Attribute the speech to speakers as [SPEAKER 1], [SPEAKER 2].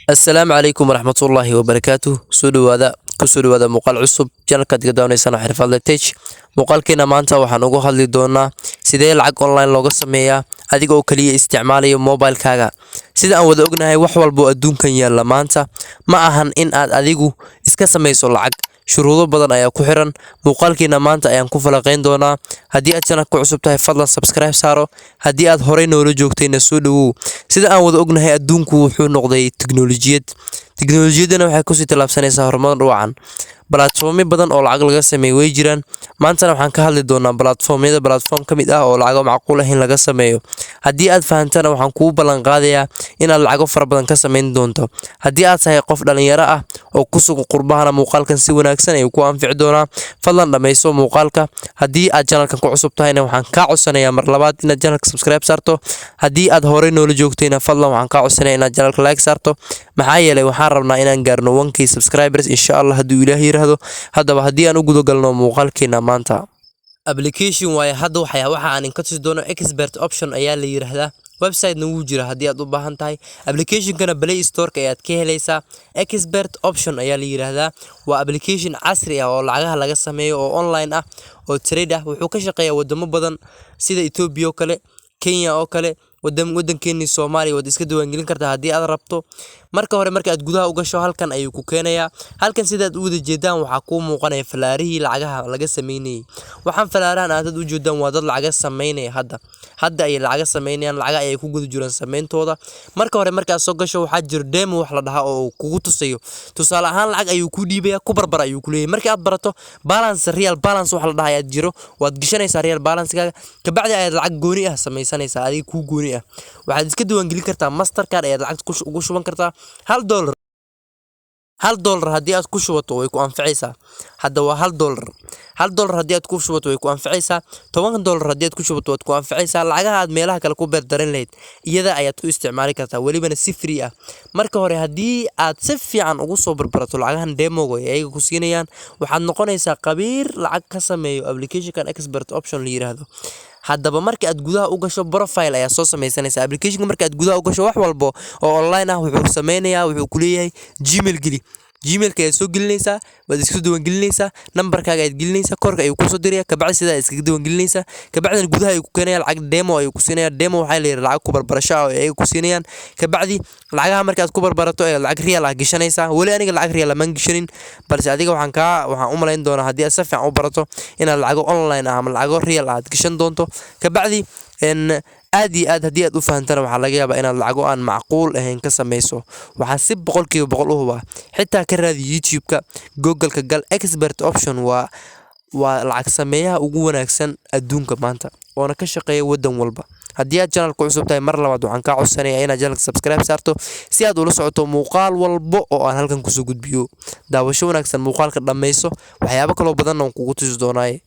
[SPEAKER 1] السلام عليكم ورحمة الله وبركاته kusoo dhawaada muuqaal cusub channelka aad ka daawaneysaan xirfadle tech muuqaalkeena maanta waxaan uga hadli doonaa sidee lacag online looga sameeyaa adiga oo kaliya isticmaalaya mobile-kaaga sida aan wada ognahay wax walba oo adduunkan yaalla maanta ma ahan in aad adigu iska sameyso lacag shuruudo badan ayaa ku xiran muuqaalkeena maanta ayaan ku falaqeyn doonaa haddii aad channelka cusub tahay fadlan subscribe saaro haddii aad horey noola joogtayna soo dhawow sida aan wada ognahay adduunku wuxuu noqday tiknoolajiyadana waxay kusii tallaabsanaysaa horumar dhawacan platformyo badan oo lacag laga sameeyo way jiraan maantana waxaan ka hadli doonaa platform ka mid ah oo lacago macquul ah in laga sameeyo haddii aad fahantana waxaan kugu ballan qaadayaa inaad lacago fara badan ka sameyn doonto haddii aad tahay qof dhalinyaro ah oo ku sugan qurbahana muuqaalkan si wanaagsan ayuu ku anfici doonaa fadlan dhammayso muuqaalka haddii aad channelkan ku cusub tahayna waxaan kaa codsanayaa mar labaad inaad channelka subscribe saarto haddii aad horey noola joogtayna fadlan waxaan kaa codsanayaa inaad channelka like saarto maxaa yeelay waxaan rabnaa inaan gaarno 1k subscribers insha Allah hadduu Ilaahay yiraahdo haddaba haddii aan u guda galno muuqaalkeena maanta application waaye hadda waxa aan ka tusi doono expert option ayaa la yiraahdaa website-na wuu jira haddii aad u baahan tahay application-kana Play Store-ka ayaad ka helaysaa expert option ayaa la yiraahdaa waa application casri ah oo lacagaha laga sameeyo oo online ah oo trade ah wuxuu ka shaqeeyaa wadamo badan sida Ethiopia oo kale Kenya oo kale wadankeena Soomaaliya wad iska diiwaangelin kartaa haddii aad rabto marka hore marka aad gudaha u gasho halkan ayuu ku keenayaa halkan sidaad u wada jeedaan waxa ku muuqanaya falaarihii lacagaha laga sameeyay waxaan falaarahan aad u jeedaan waa dad lacag sameeynaya hadda ay lacag sameeynayaan lacag ay ku guda jiraan sameeyntooda marka hore marka aad soo gasho waxa jir demo wax la dhahaa oo kugu tusayo tusaale ahaan lacag ayuu ku dhiibaya ku barbar ayuu ku leeyahay marka aad barato real balance wax la dhahaa aad jiro waad gashanaysaa real balance-kaaga ka bacdi aad lacag gooni ah sameysanaysaa adiga ku gooni ah waxaad iska diiwaangelin kartaa Mastercard ayaad lacag ugu shuban kartaa $1 haddii aad ku shubato way ku anficaysaa hadda waa $1 haddii aad ku shubato way ku anficaysaa $10 haddii aad ku shubato waad ku anficaysaa lacagaha aad meelaha kale ku beerdarin lahayd iyada ayaad ku isticmaali kartaa walibana si free ah marka hore haddii aad si fiican ugu soo barbarato lacagahan demo-ga ay ku siinayaan waxaad noqonaysaa qabiir lacag ka sameeyo application-kan expert option la yiraahdo haddaba marka aad gudaha u gasho profile ayaa soo sameysanaysaa application marka aad gudaha u gasho wax walba oo online ah wuxuu sameynayaa wuxuu ku leeyahay Gmail-ka aad soo gelinaysaa waad iska diiwaangelinaysaa number-kaaga aad gelinaysaa korka ayuu ku soo dirayaa ka bacdi sidaa iska diiwaangelinaysaa ka bacdina gudaha ayuu ku keenayaa lacag demo ayuu ku siinayaa demo waxaa la yiraahdaa lacag ku barbarasho oo ay ku siinayaan ka bacdi lacagaha marka aad ku barbarato ee lacag real ah gashanaysaa wali aniga lacag real ma gashanin balse adiga waxaan u malayn doonaa haddii aad si fiican u barato inaad lacago online ah ama lacago real ah aad gashan doonto ka bacdi aad iyo aad haddii aad u fahantana waxaa laga yaabaa inaad lacago aan macquul ahayn ka sameyso waxaa si 100% u huba xitaa ka raadi YouTube-ka Google-ka gal expert option waa lacag sameeyaha ugu wanaagsan adduunka maanta oona ka shaqeeya wadan walba haddii aad channelka cusub tahay mar labaad waxaan kaa codsanayaa inaad channelka subscribe saarto si aad ula socoto muuqaal walba oo aan halkan kusoo gudbiyo daawasho wanaagsan muuqaalka dhammayso waxyaabo kale oo badan oo kugu tusi doonaaye